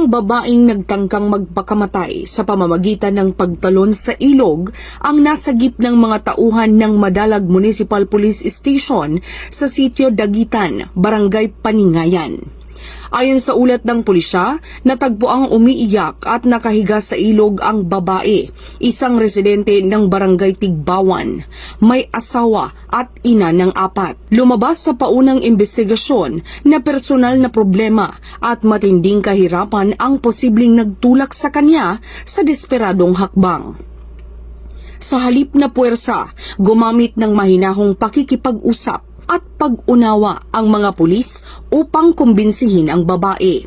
Isang babaeng nagtangkang magpakamatay sa pamamagitan ng pagtalon sa ilog ang nasagip ng mga tauhan ng Madalag Municipal Police Station sa sitio Dagitan, Barangay Paningayan. Ayon sa ulat ng pulisya, natagpuang umiiyak at nakahiga sa ilog ang babae, isang residente ng Barangay Tigbawan, may asawa at ina ng 4. Lumabas sa paunang investigasyon na personal na problema at matinding kahirapan ang posibleng nagtulak sa kanya sa desperadong hakbang. Sa halip na puwersa, gumamit ng mahinahong pakikipag-usap at pag-unawa ang mga pulis upang kumbinsihin ang babae.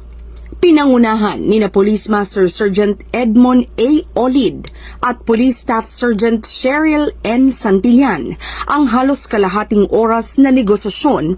Pinangunahan ni Police Master Sergeant Edmond A. Olid at Police Staff Sergeant Cheryl N. Santillan ang halos kalahating oras na negosasyon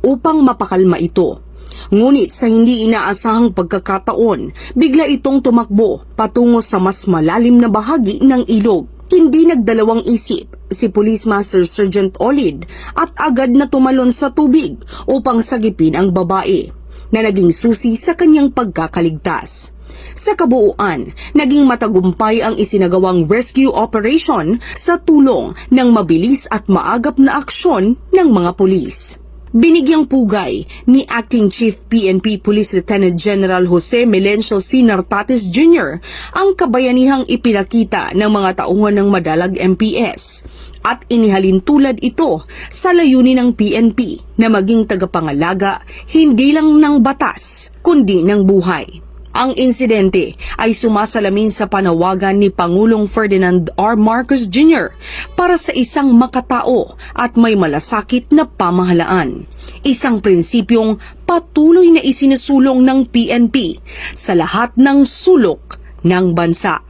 upang mapakalma ito. Ngunit sa hindi inaasahang pagkakataon, bigla itong tumakbo patungo sa mas malalim na bahagi ng ilog. Hindi nagdalawang isip si Police Master Sergeant Olid at agad na tumalon sa tubig upang sagipin ang babae na naging susi sa kanyang pagkakaligtas. Sa kabuuan, naging matagumpay ang isinagawang rescue operation sa tulong ng mabilis at maagap na aksyon ng mga pulis. Binigyang pugay ni Acting Chief PNP Police Lieutenant General Jose Melencio C. Nartates Jr. ang kabayanihang ipinakita ng mga tauhan ng Madalag MPS at inihalin tulad ito sa layunin ng PNP na maging tagapangalaga hindi lang ng batas kundi ng buhay. Ang insidente ay sumasalamin sa panawagan ni Pangulong Ferdinand R. Marcos Jr. para sa isang makatao at may malasakit na pamahalaan. Isang prinsipyong patuloy na isinusulong ng PNP sa lahat ng sulok ng bansa.